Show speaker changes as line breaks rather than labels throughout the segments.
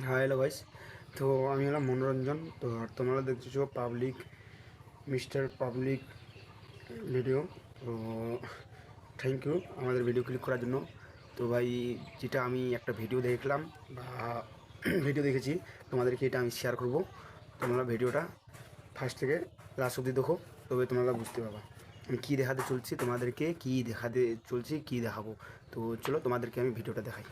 হ্যাঁ hello guys. তো আমি হলাম মনোরঞ্জন। তো আর তোমরা দেখতেছো পাবলিক মিস্টার পাবলিক ভিডিও। তো থ্যাংক ইউ আমাদের ভিডিও ক্লিক করার জন্য। তো ভাই, যেটা আমি একটা ভিডিও দেখলাম বা ভিডিও দেখেছি, তোমাদেরকে এটা আমি শেয়ার করব। তোমরা ভিডিওটা ফার্স্ট থেকে লাস্ট অবধি দেখো, তবে তোমরা বুঝতে পারবা আমি কী দেখাতে চলছি, তোমাদেরকে কী দেখাতে চলছি, কী দেখাবো। তো চলো তোমাদেরকে আমি ভিডিওটা দেখাই।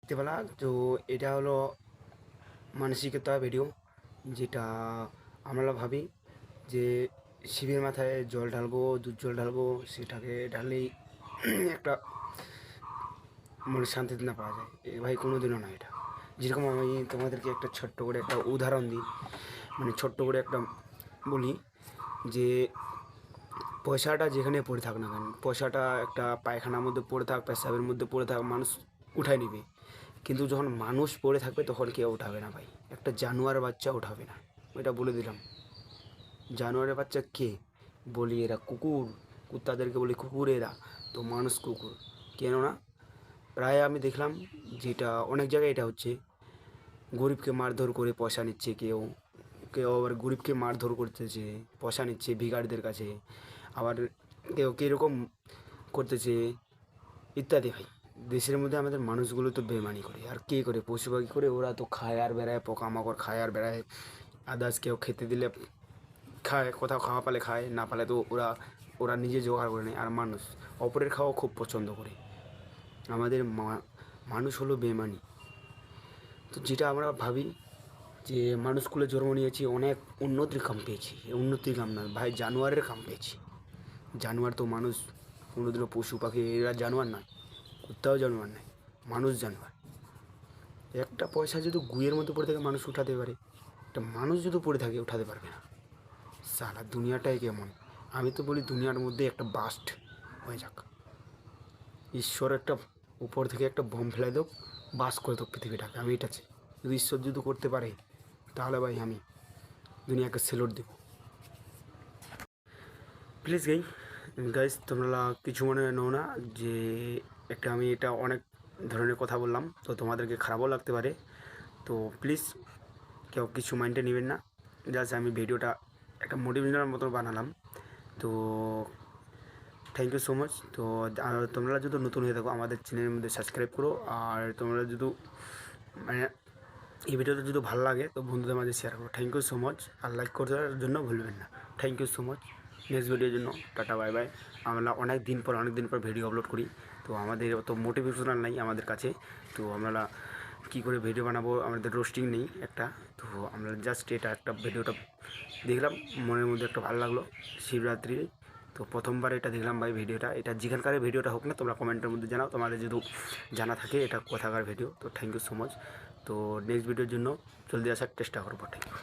দেখতে তো এটা হলো মানসিকতা ভিডিও, যেটা আমরা ভাবি যে শিবের মাথায় জল ঢালবো, দুধ জল ঢালবো, সেটাকে ঢাললেই একটা মনে শান্তি না পাওয়া যায়। এ ভাই কোনো দিনও না এটা। যেরকম আমি তোমাদেরকে একটা ছোট্ট করে একটা উদাহরণ দিই, মানে ছোট্ট করে একটা বলি যে পয়সাটা যেখানে পড়ে থাক না কেন, পয়সাটা একটা পায়খানার মধ্যে পড়ে থাক, পেশাবের মধ্যে পড়ে থাক, মানুষ উঠায় নেবে। কিন্তু যখন মানুষ পড়ে থাকবে তখন কেউ উঠাবে না ভাই। একটা জানোয়ার বাচ্চা উঠাবে না, এটা বলে দিলাম। জানোয়ারের বাচ্চা কে বলি? এরা কুকুর, কুত্তাদেরকে বলি কুকুর এরা। তো মানুষ কুকুর কেননা প্রায় আমি দেখলাম যেটা অনেক জায়গায় এটা হচ্ছে, গরিবকে মারধর করে পয়সা নিচ্ছে কেউ, কেউ আবার গরিবকে মারধর করতেছে, পয়সা নিচ্ছে ভিখারিদের কাছে, আবার কেউ কীরকম করতেছে ইত্যাদি। ভাই দেশের মধ্যে আমাদের মানুষগুলো তো বেমানি করে, আর কে করে? পশু পাখি করে, ওরা তো খায় আর বেড়ায়, পোকামাকড় খায় আর বেড়ায়। আদার্স কেউ খেতে দিলে খায়, কোথাও খাওয়া পালে খায়, না পালে তো ওরা ওরা নিজে জোগাড় করে নেয়। আর মানুষ অপরের খাওয়া খুব পছন্দ করে। আমাদের মানুষ হলো বেমানি। তো যেটা আমরা ভাবি যে মানুষগুলো জন্ম নিয়েছি, অনেক উন্নতির কাম পেয়েছি, উন্নতির কাম না ভাই, জানোয়ারের কাম পেয়েছি। জানোয়ার তো মানুষ কোনোদিনও পশু পাখি এরা জানোয়ার নয়, কুত্তাও জানোয়ার নয়, মানুষ জানোয়ার। একটা পয়সা যদি গুয়ের মধ্যে পড়ে থাকে মানুষ উঠাতে পারে, একটা মানুষ যদি পড়ে থাকে উঠাতে পারবে না। সারা দুনিয়াটাই কেমন। আমি তো বলি দুনিয়ার মধ্যে একটা বাস্ট হয়ে যাক, ঈশ্বর একটা উপর থেকে একটা বম ফেলে দেব, বাস করে দেব পৃথিবীটাকে। আমি এটা চাই। যদি ঈশ্বর যদি করতে পারে তাহলে ভাই আমি দুনিয়াকে সেলুট দেব। প্লিজ গাইস তোমরা কিছু মনে নাও না যে একটা আমি এটা অনেক ধরনের কথা বললাম, তো তোমাদেরকে খারাপও লাগতে পারে। তো প্লিজ কেউ কিছু মাইন্ডে নেবেন না। জাস্ট আমি ভিডিওটা একটা মোটিভেশনাল মতো বানালাম। তো থ্যাংক ইউ সো মাচ। তো তোমরা যদি নতুন হয়ে থাকো আমাদের চ্যানেলের মধ্যে সাবস্ক্রাইব করো। আর তোমরা যদি মানে এই ভিডিওটা যদি ভালো লাগে তো বন্ধুদের মাঝে শেয়ার করো। Thank you so much. আর লাইক করার জন্য ভুলবেন না। Thank you so much. Next ভিডিওর জন্য টাটা বাই বাই। আমরা অনেক দিন পর ভিডিও আপলোড করি। তো আমাদের অত মোটিভেশনাল নাই আমাদের কাছে। তো আমরা কী করে ভিডিও বানাবো, আমাদের রোস্টিং নেই একটা। তো আমরা জাস্ট এটা একটা ভিডিওটা দেখলাম, মনের মধ্যে একটা ভালো লাগলো শিবরাত্রি। তো প্রথমবার এটা দেখলাম ভাই ভিডিওটা, এটা যেখানকার ভিডিওটা হোক না, তোমরা কমেন্টের মধ্যে জানাও তোমাদের যদি জানা থাকে এটা কোথাকার ভিডিও। তো থ্যাংক ইউ সো মাচ। তো নেক্সট ভিডিওর জন্য জলদি আসার চেষ্টা করবো। Thank you.